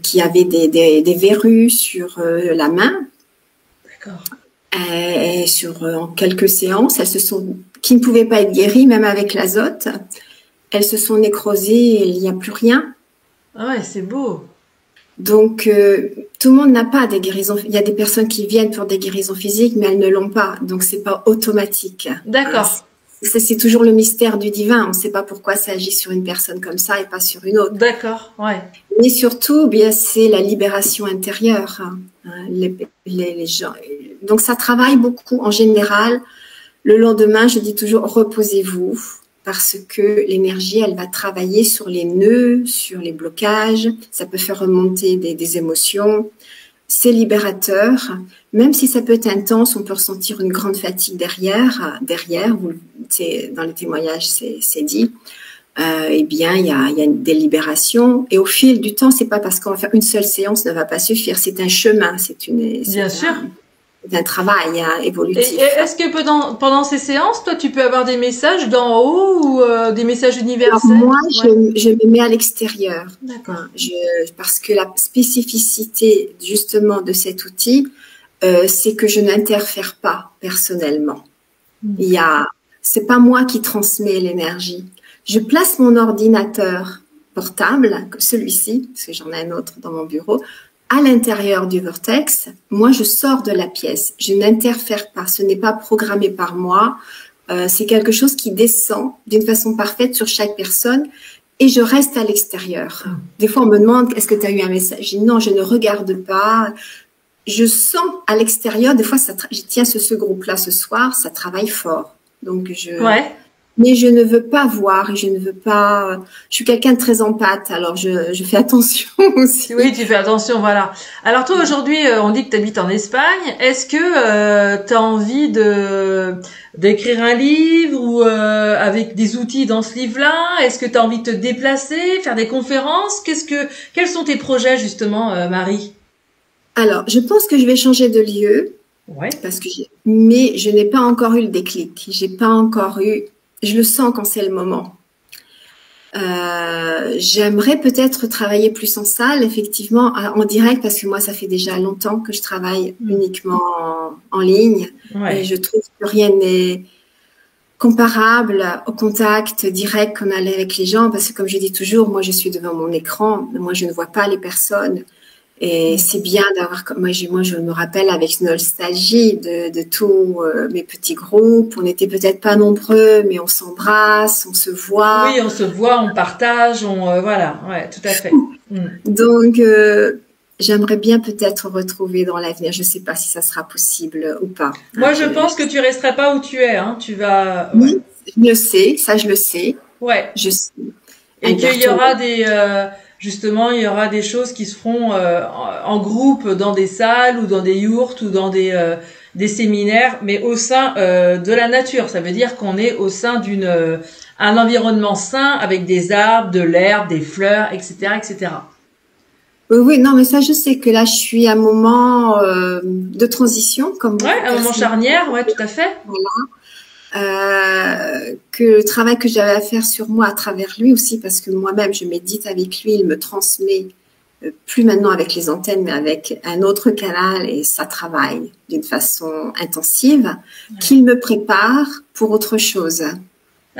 qui avait des verrues sur la main. D'accord. Et en quelques séances, qui ne pouvaient pas être guéries, même avec l'azote. Elles se sont nécrosées et il n'y a plus rien. Ah ouais, c'est beau. Donc, tout le monde n'a pas des guérisons. Il y a des personnes qui viennent pour des guérisons physiques, mais elles ne l'ont pas. Donc, c'est pas automatique. D'accord. C'est toujours le mystère du divin. On ne sait pas pourquoi ça agit sur une personne comme ça et pas sur une autre. D'accord, ouais. Mais surtout, bien, c'est la libération intérieure. Les gens. Donc, ça travaille beaucoup. En général, le lendemain, je dis toujours, reposez-vous. Parce que l'énergie, elle va travailler sur les nœuds, sur les blocages. Ça peut faire remonter des émotions. C'est libérateur. Même si ça peut être intense, on peut ressentir une grande fatigue derrière. Dans les témoignages, c'est dit. Eh bien, il y a des libérations. Et au fil du temps, c'est pas parce qu'on va faire une seule séance ne va pas suffire. C'est un chemin. Bien sûr. D'un travail évolutif. Et est-ce que pendant ces séances, toi, tu peux avoir des messages d'en haut ou des messages universels? Alors moi, je me mets à l'extérieur. D'accord. Parce que la spécificité justement de cet outil, c'est que je n'interfère pas personnellement. C'est pas moi qui transmets l'énergie. Je place mon ordinateur portable, celui-ci, parce que j'en ai un autre dans mon bureau, à l'intérieur du vortex. Moi, je sors de la pièce. Je n'interfère pas. Ce n'est pas programmé par moi. C'est quelque chose qui descend d'une façon parfaite sur chaque personne et je reste à l'extérieur. Des fois, on me demande, est-ce que tu as eu un message? Je dis non, je ne regarde pas. Je sens à l'extérieur. Des fois, tiens, ce groupe-là ce soir, ça travaille fort. Donc, mais je ne veux pas voir et je ne veux pas. Je suis quelqu'un de très empathe, alors je fais attention aussi. Oui, tu fais attention, voilà. Alors toi aujourd'hui, on dit que tu habites en Espagne. Est-ce que tu as envie d'écrire un livre ou avec des outils dans ce livre-là? Est-ce que tu as envie de te déplacer, faire des conférences? Quels sont tes projets justement, Marie? Alors, je pense que je vais changer de lieu. Ouais. Mais je n'ai pas encore eu le déclic. J'ai pas encore eu. Je le sens quand c'est le moment. J'aimerais peut-être travailler plus en salle, effectivement, en direct, parce que moi, ça fait déjà longtemps que je travaille uniquement en ligne. Ouais. Et je trouve que rien n'est comparable au contact direct qu'on a avec les gens, parce que comme je dis toujours, moi, je suis devant mon écran, moi, je ne vois pas les personnes. Et c'est bien d'avoir, moi je me rappelle avec nostalgie de tous mes petits groupes. On n'était peut-être pas nombreux, mais on s'embrasse, on se voit. Oui, on se voit, on partage, voilà, ouais, tout à fait. Donc, j'aimerais bien peut-être retrouver dans l'avenir. Je ne sais pas si ça sera possible ou pas. Moi, je pense que tu resteras pas où tu es, hein. Tu vas. Ouais. Oui, je le sais, ça je le sais. Ouais. Je sais. Et qu'il y aura justement, il y aura des choses qui se feront en groupe dans des salles ou dans des yourtes ou dans des séminaires, mais au sein de la nature. Ça veut dire qu'on est au sein un environnement sain avec des arbres, de l'herbe, des fleurs, etc., etc. Oui, non, mais ça, je sais que là, je suis à un moment de transition, comme vous. Ouais, un moment charnière, ouais, tout à fait. Voilà. Que le travail que j'avais à faire sur moi à travers lui aussi, parce que moi-même, je médite avec lui, il me transmet, plus maintenant avec les antennes, mais avec un autre canal, et ça travaille d'une façon intensive, qu'il me prépare pour autre chose.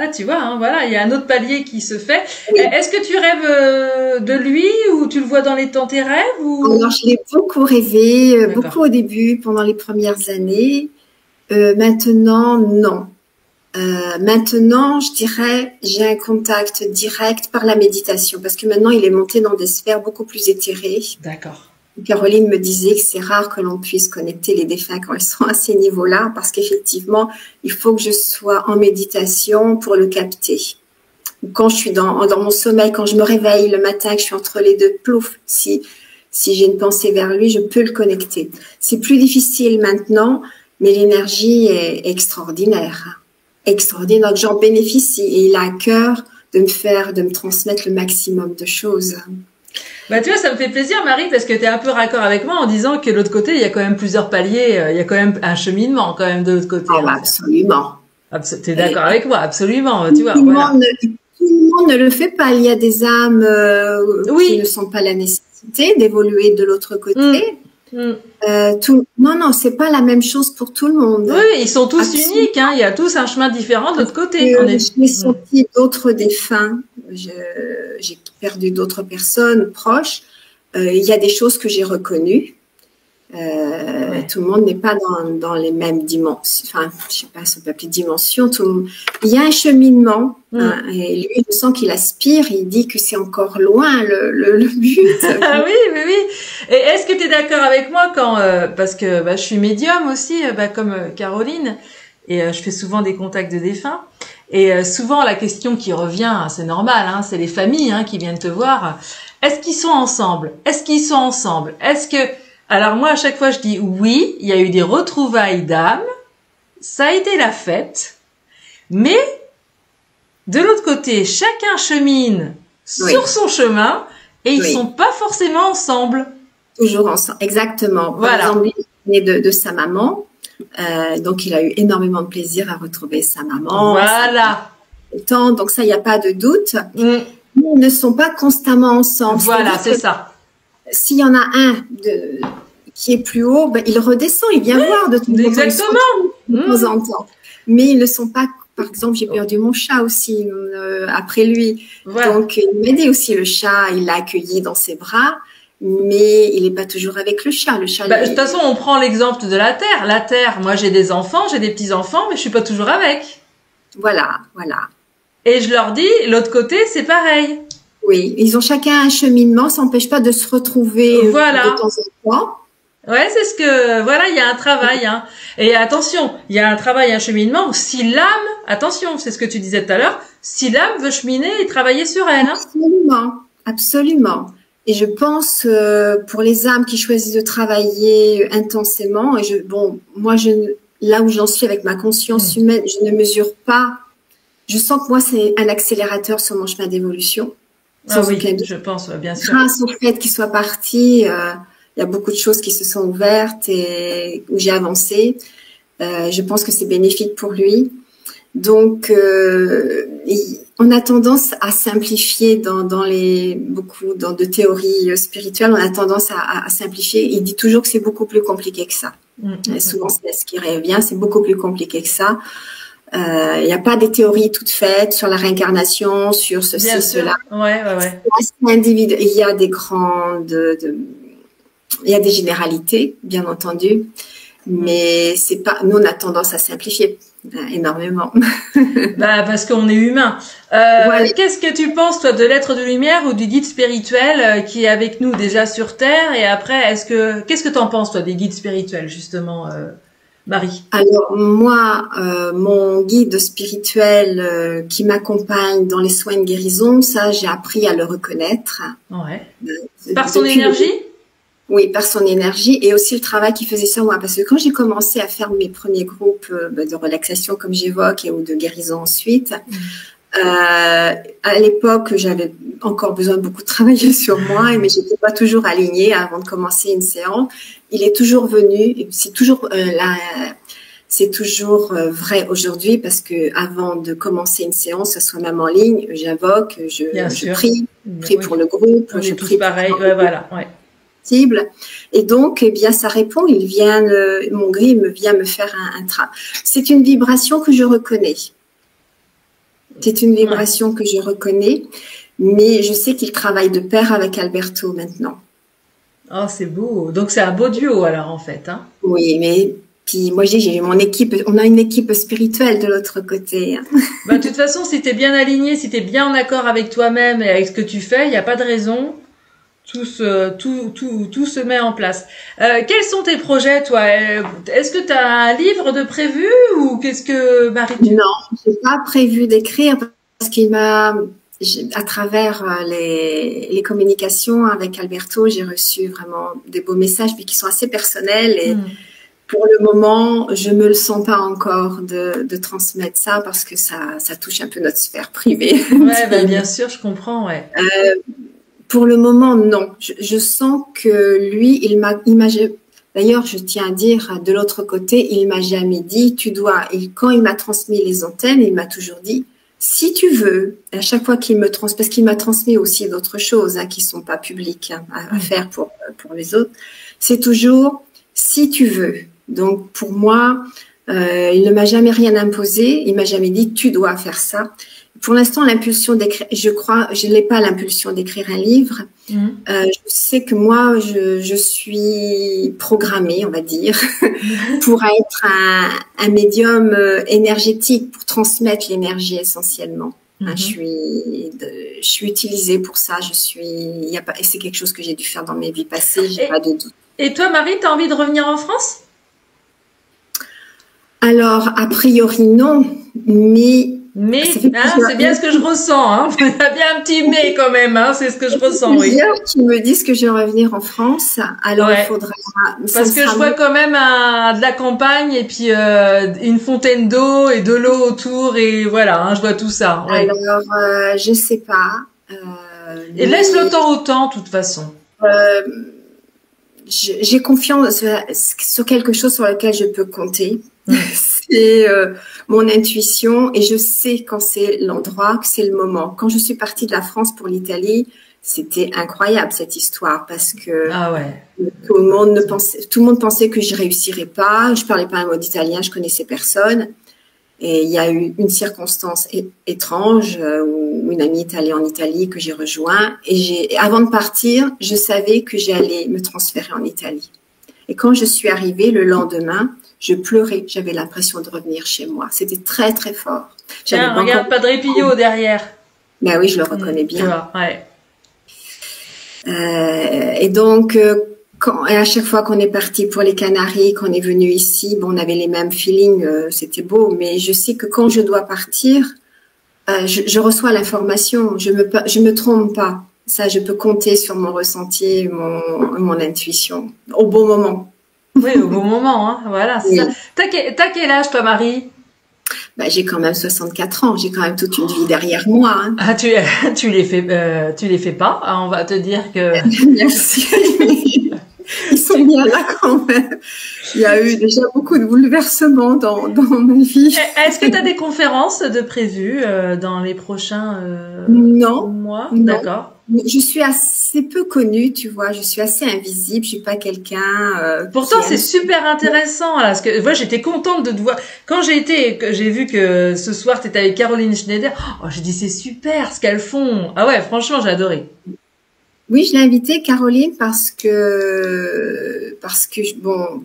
Ah, tu vois, hein, voilà, il y a un autre palier qui se fait. Oui. Est-ce que tu rêves de lui ou tu le vois dans tes rêves ou... Alors, je l'ai beaucoup rêvé, beaucoup au début, pendant les premières années. Maintenant, non. Maintenant, je dirais, j'ai un contact direct par la méditation, parce que maintenant, il est monté dans des sphères beaucoup plus éthérées. D'accord. Caroline me disait que c'est rare que l'on puisse connecter les défunts quand ils sont à ces niveaux-là, parce qu'effectivement, il faut que je sois en méditation pour le capter. Quand je suis dans mon sommeil, quand je me réveille le matin, que je suis entre les deux, plouf, si j'ai une pensée vers lui, je peux le connecter. C'est plus difficile maintenant, mais l'énergie est extraordinaire. Extraordinaire, donc j'en bénéficie et il a à cœur de me transmettre le maximum de choses. Bah tu vois, ça me fait plaisir Marie, parce que tu es un peu raccord avec moi en disant que de l'autre côté, il y a quand même plusieurs paliers, il y a quand même un cheminement quand même de l'autre côté. Oh, bah, absolument. Tu es d'accord avec moi, absolument, tu vois. Tout le monde ne le fait pas, il y a des âmes qui ne sont pas la nécessité d'évoluer de l'autre côté. Non, c'est pas la même chose pour tout le monde. Oui, ils sont tous uniques, hein. Il y a tous un chemin différent de l'autre côté. J'ai senti d'autres défunts, j'ai perdu d'autres personnes proches. Il y a des choses que j'ai reconnues. Tout le monde n'est pas dans les mêmes dimensions. Enfin, je sais pas, ça peut appeler dimension. Il y a un cheminement. Hein, et lui, je sens qu'il aspire. Il dit que c'est encore loin le but. Ah oui. Et est-ce que tu es d'accord avec moi parce que je suis médium aussi, comme Caroline, et je fais souvent des contacts de défunts. Et souvent la question qui revient, c'est normal, hein, c'est les familles qui viennent te voir. Est-ce qu'ils sont ensemble? Alors moi, à chaque fois, je dis oui, il y a eu des retrouvailles d'âmes, ça a été la fête, mais de l'autre côté, chacun chemine sur son chemin et ils sont pas forcément ensemble. Toujours ensemble, exactement. Voilà. Par exemple, il est de sa maman, donc il a eu énormément de plaisir à retrouver sa maman. Voilà. Donc ça, il n'y a pas de doute. Ils ne sont pas constamment ensemble. Voilà, c'est ça. S'il y en a un qui est plus haut, il redescend, il vient voir de temps en temps. Mais ils ne sont pas. Par exemple, j'ai perdu mon chat aussi après lui. Voilà. Donc il m'a aidé aussi le chat, il l'a accueilli dans ses bras, mais il n'est pas toujours avec le chat. De toute façon, on prend l'exemple de la Terre. La Terre, moi j'ai des enfants, j'ai des petits enfants, mais je suis pas toujours avec. Voilà. Et je leur dis, l'autre côté, c'est pareil. Oui, ils ont chacun un cheminement, ça n'empêche pas de se retrouver de temps en temps. Ouais, il y a un travail, hein. Et attention, il y a un travail, un cheminement. Si l'âme, attention, c'est ce que tu disais tout à l'heure, si l'âme veut cheminer et travailler sur elle, hein. Absolument. Et je pense, pour les âmes qui choisissent de travailler intensément, là où j'en suis avec ma conscience humaine, je ne mesure pas. Je sens que moi, c'est un accélérateur sur mon chemin d'évolution. Je pense, bien sûr. Grâce au fait qu'il soit parti, il y a beaucoup de choses qui se sont ouvertes et où j'ai avancé. Je pense que c'est bénéfique pour lui. Donc, on a tendance à simplifier dans de théories spirituelles. On a tendance à simplifier. Il dit toujours que c'est beaucoup plus compliqué que ça. Et souvent, c'est ce qui revient. C'est beaucoup plus compliqué que ça. Il n'y a pas des théories toutes faites sur la réincarnation, sur ceci, cela. Ouais. Il y a des grandes il y a des généralités, bien entendu, mais c'est pas. Nous, on a tendance à simplifier énormément. Bah, parce qu'on est humain. Voilà. Qu'est-ce que tu penses, toi, de l'être de lumière ou du guide spirituel qui est avec nous déjà sur Terre? Et après, qu'est-ce que t'en penses, toi, des guides spirituels, justement, Marie? Alors moi, mon guide spirituel qui m'accompagne dans les soins de guérison, ça, j'ai appris à le reconnaître. Ouais. Par son énergie? Oui, par son énergie et aussi le travail qu'il faisait sur moi. Parce que quand j'ai commencé à faire mes premiers groupes de relaxation, comme j'évoque, ou de guérison ensuite, à l'époque, j'avais encore besoin de beaucoup de travailler sur moi, mais j'étais pas toujours alignée avant de commencer une séance. Il est toujours venu, c'est toujours c'est toujours vrai aujourd'hui parce que avant de commencer une séance, que ce soit même en ligne, j'invoque, je prie pour le groupe, on je est prie tous pareil, ouais, voilà, ouais. Et donc, eh bien, ça répond. Mon guide vient me faire un travail. C'est une vibration que je reconnais. C'est une vibration que je reconnais, mais je sais qu'il travaille de pair avec Alberto maintenant. Oh, c'est beau. Donc, c'est un beau duo, alors, en fait, hein. Oui, mais puis moi, j'ai mon équipe. On a une équipe spirituelle de l'autre côté. Bah, de toute façon, si t'es bien aligné, si t'es bien en accord avec toi-même et avec ce que tu fais, il n'y a pas de raison. Tout se met en place. Quels sont tes projets, toi? Est-ce que tu as un livre de prévu ou qu'est-ce que Marie? Non, j'ai pas prévu d'écrire parce à travers les communications avec Alberto, j'ai reçu vraiment des beaux messages, mais qui sont assez personnels et pour le moment, je me le sens pas encore de transmettre ça parce que ça touche un peu notre sphère privée. Ouais, bah, bien sûr, je comprends, ouais. Pour le moment, non. Je sens que lui, d'ailleurs, je tiens à dire, de l'autre côté, il m'a jamais dit, quand il m'a transmis les antennes, il m'a toujours dit, si tu veux, à chaque fois parce qu'il m'a transmis aussi d'autres choses, qui sont pas publiques, à faire pour les autres, c'est toujours, si tu veux. Donc, pour moi, il ne m'a jamais rien imposé, il m'a jamais dit, tu dois faire ça. Pour l'instant, l'impulsion d'écrire, je n'ai pas l'impulsion d'écrire un livre. Je sais que moi, je suis programmée, on va dire, pour être un médium énergétique, pour transmettre l'énergie essentiellement. Je suis utilisée pour ça. Et c'est quelque chose que j'ai dû faire dans mes vies passées. J'ai pas de doute. Et toi, Marie, tu as envie de revenir en France? Alors, a priori, non, mais c'est bien ce que je ressens, hein. Il y a bien un petit mais quand même, hein. C'est ce que je ressens, oui. Plusieurs qui me disent que je vais revenir en France. Alors, il faudra. Parce que je vois quand même de la campagne et puis une fontaine d'eau et de l'eau autour et voilà, hein, je vois tout ça. Ouais. Alors, je sais pas. Et laisse le temps au temps, de toute façon. J'ai confiance sur quelque chose sur lequel je peux compter. C'est mon intuition et je sais quand c'est l'endroit, que c'est le moment. Quand je suis partie de la France pour l'Italie, c'était incroyable cette histoire parce que tout le monde pensait que je réussirais pas. Je parlais pas un mot d'italien, je connaissais personne. Et il y a eu une circonstance étrange où une amie est allée en Italie que j'ai rejoint. Et avant de partir, je savais que j'allais me transférer en Italie. Et quand je suis arrivée le lendemain, je pleurais. J'avais l'impression de revenir chez moi. C'était très, très fort. Tiens, regarde Padre Pio derrière. Ben oui, je le reconnais bien. Vois, ouais. Et donc, à chaque fois qu'on est parti pour les Canaries, qu'on est venu ici, bon, on avait les mêmes feelings, c'était beau, mais je sais que quand je dois partir, je reçois l'information, je me trompe pas. Ça, je peux compter sur mon ressenti, mon intuition, au bon moment. Oui, au bon moment, hein, voilà. Oui. T'as quel âge, toi, Marie? Ben, j'ai quand même 64 ans, j'ai quand même toute une vie derrière moi. Hein. Ah, tu les fais pas, hein, on va te dire que... Merci. Ils sont bien là quand même. Il y a eu déjà beaucoup de bouleversements dans ma vie. Est-ce que tu as des conférences de prévues dans les prochains mois? Non. D'accord. Je suis assez peu connue, tu vois. Je suis assez invisible. Je suis pas quelqu'un. Pourtant, c'est super intéressant là, parce que moi, j'étais contente de te voir quand j'ai vu que ce soir tu étais avec Caroline Schneider. Oh, j'ai dit c'est super ce qu'elles font. Ah ouais, franchement, j'ai adoré. Oui, je l'ai invitée, Caroline, parce que bon,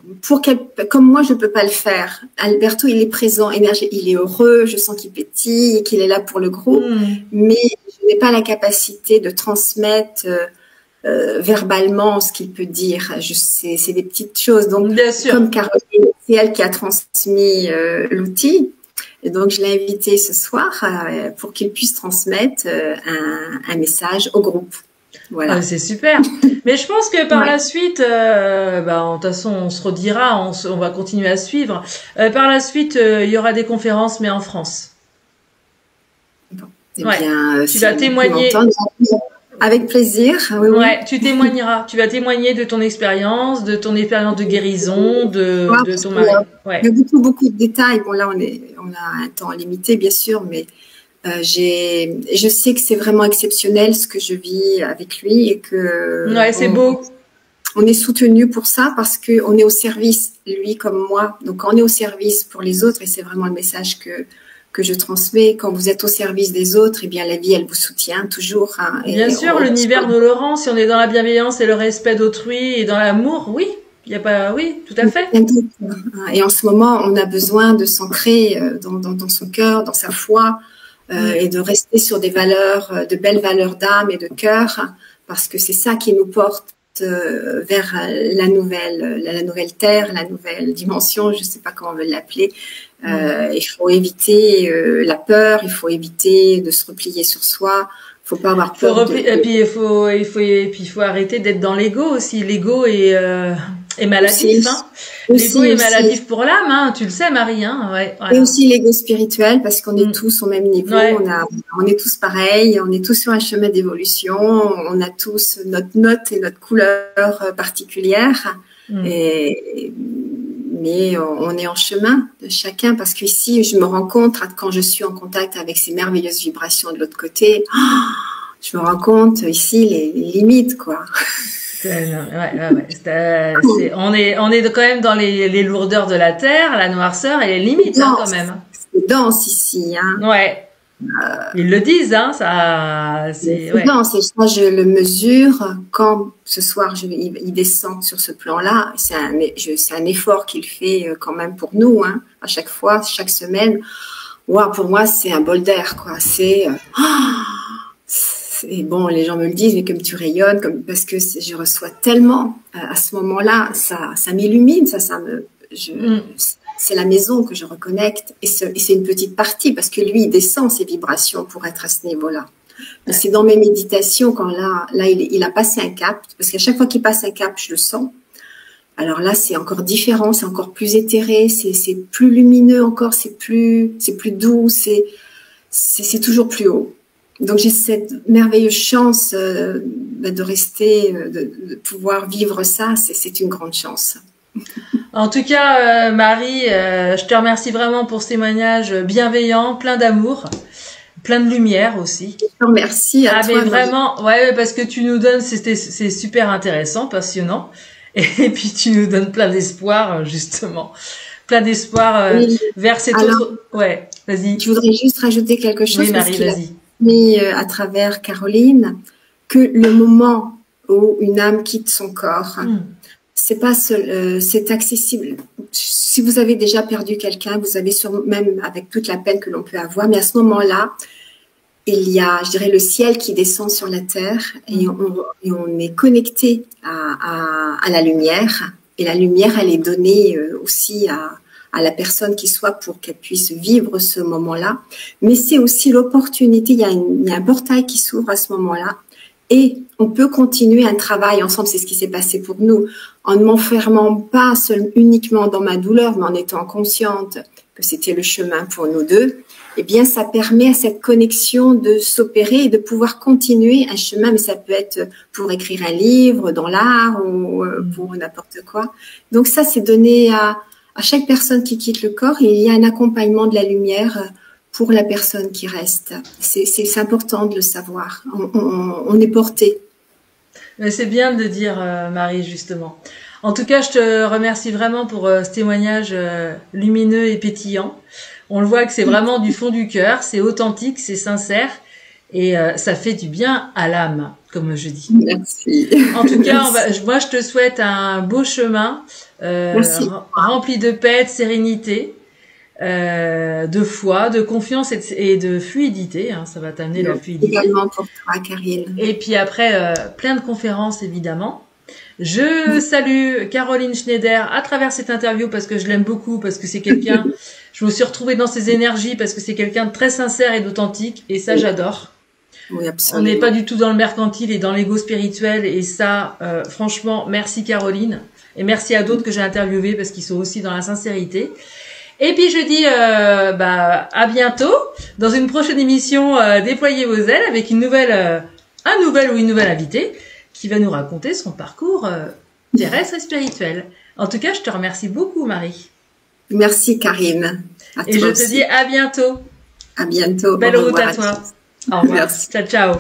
comme moi, je peux pas le faire. Alberto, il est présent, il est heureux, je sens qu'il pétille et qu'il est là pour le groupe, mais je n'ai pas la capacité de transmettre verbalement ce qu'il peut dire. C'est des petites choses. Donc, Bien sûr. comme Caroline, c'est elle qui a transmis l'outil. Et donc, je l'ai invité ce soir pour qu'il puisse transmettre un message au groupe. Voilà. C'est super. Mais je pense que par la suite, de toute façon, on se redira, on va continuer à suivre. Par la suite, il y aura des conférences, mais en France. Bon. Eh bien, tu vas témoigner. Avec plaisir. Oui, oui. Ouais, tu témoigneras. Tu vas témoigner de ton expérience de guérison, de ton mari. Ouais. Il y a beaucoup de détails. Bon, là, on a un temps limité, bien sûr, mais je sais que c'est vraiment exceptionnel ce que je vis avec lui et que. Ouais, c'est beau. On est soutenu pour ça parce que on est au service, lui comme moi. Donc, on est au service pour les autres et c'est vraiment le message que je transmets. Quand vous êtes au service des autres, eh bien, la vie, elle vous soutient toujours. Hein, bien sûr, l'univers de Laurent, si on est dans la bienveillance et le respect d'autrui et dans l'amour, oui. Il y a pas, oui, tout à fait. Et en ce moment, on a besoin de s'ancrer dans son cœur, dans sa foi, et de rester sur des valeurs, de belles valeurs d'âme et de cœur, parce que c'est ça qui nous porte vers la nouvelle terre, la nouvelle dimension, je ne sais pas comment on veut l'appeler. Il faut éviter la peur, il faut éviter de se replier sur soi. Faut pas avoir peur. Et puis il faut arrêter d'être dans l'ego aussi. L'ego est maladif. L'ego est maladif pour l'âme. Hein. Tu le sais, Marie. Hein. Ouais, voilà. Et aussi l'ego spirituel, parce qu'on est tous au même niveau. Ouais. On est tous pareils. On est tous sur un chemin d'évolution. On a tous notre note et notre couleur particulière. Mais on est en chemin de chacun, parce qu'ici, je me rends compte, quand je suis en contact avec ces merveilleuses vibrations de l'autre côté, je me rends compte ici les limites, quoi. On est quand même dans les lourdeurs de la terre, la noirceur et les limites, hein, quand même. C'est dense ici, hein. Ouais. Ils le disent, hein, Non, c'est ça, je le mesure quand ce soir il descend sur ce plan-là. C'est un effort qu'il fait quand même pour nous, hein, à chaque fois, chaque semaine. Wow, pour moi, c'est un bol d'air, quoi. C'est bon, les gens me le disent, mais comme tu rayonnes, parce que je reçois tellement à ce moment-là, ça m'illumine, c'est la maison que je reconnecte et c'est une petite partie parce que lui, il descend ses vibrations pour être à ce niveau-là. Mais c'est dans mes méditations quand là, il a passé un cap, parce qu'à chaque fois qu'il passe un cap, je le sens. Alors là, c'est encore différent, c'est encore plus éthéré, c'est plus lumineux encore, c'est plus doux, c'est toujours plus haut. Donc j'ai cette merveilleuse chance de rester, de pouvoir vivre ça, c'est une grande chance. En tout cas, Marie, je te remercie vraiment pour ce témoignage bienveillant, plein d'amour, plein de lumière aussi. Je te remercie à toi. Mais vraiment, ouais, parce que tu nous donnes, c'est super intéressant, passionnant, et puis tu nous donnes plein d'espoir, justement, plein d'espoir vers cette autre. Ouais, vas-y. Je voudrais juste rajouter quelque chose. Oui, Marie, vas-y. Mais à travers Caroline, que le moment où une âme quitte son corps. C'est pas c'est accessible. Si vous avez déjà perdu quelqu'un, vous avez même avec toute la peine que l'on peut avoir, mais à ce moment-là, il y a, je dirais, le ciel qui descend sur la terre et on est connecté à la lumière. Et la lumière, elle est donnée aussi à la personne qui soit pour qu'elle puisse vivre ce moment-là. Mais c'est aussi l'opportunité, il y a un portail qui s'ouvre à ce moment-là. Et on peut continuer un travail ensemble, c'est ce qui s'est passé pour nous, en ne m'enfermant pas uniquement dans ma douleur, mais en étant consciente que c'était le chemin pour nous deux. Eh bien, ça permet à cette connexion de s'opérer et de pouvoir continuer un chemin, mais ça peut être pour écrire un livre, dans l'art ou pour n'importe quoi. Donc ça, c'est donné à chaque personne qui quitte le corps, et il y a un accompagnement de la lumière pour la personne qui reste. C'est important de le savoir. On est porté. C'est bien de dire, Marie, justement. En tout cas, je te remercie vraiment pour ce témoignage lumineux et pétillant. On le voit que c'est vraiment du fond du cœur, c'est authentique, c'est sincère. Et ça fait du bien à l'âme, comme je dis. Merci. En tout cas, moi, je te souhaite un beau chemin rempli de paix, de sérénité, de foi, de confiance et de fluidité. Hein, ça va t'amener la fluidité. Également pour toi, Karine. Et puis après, plein de conférences, évidemment. Je salue Caroline Schneider à travers cette interview parce que je l'aime beaucoup, parce que c'est quelqu'un, je me suis retrouvée dans ses énergies parce que c'est quelqu'un de très sincère et d'authentique, et ça, j'adore. Oui, absolument. On n'est pas du tout dans le mercantile et dans l'ego spirituel, et ça, franchement, merci Caroline, et merci à d'autres que j'ai interviewés parce qu'ils sont aussi dans la sincérité. Et puis je dis à bientôt dans une prochaine émission Déployez vos ailes avec un nouvel ou une nouvelle invitée qui va nous raconter son parcours terrestre et spirituel. En tout cas, je te remercie beaucoup, Marie. Merci, Karine. Et je te dis à bientôt. À bientôt. Belle route à toi. Au revoir. Merci. Ciao, ciao.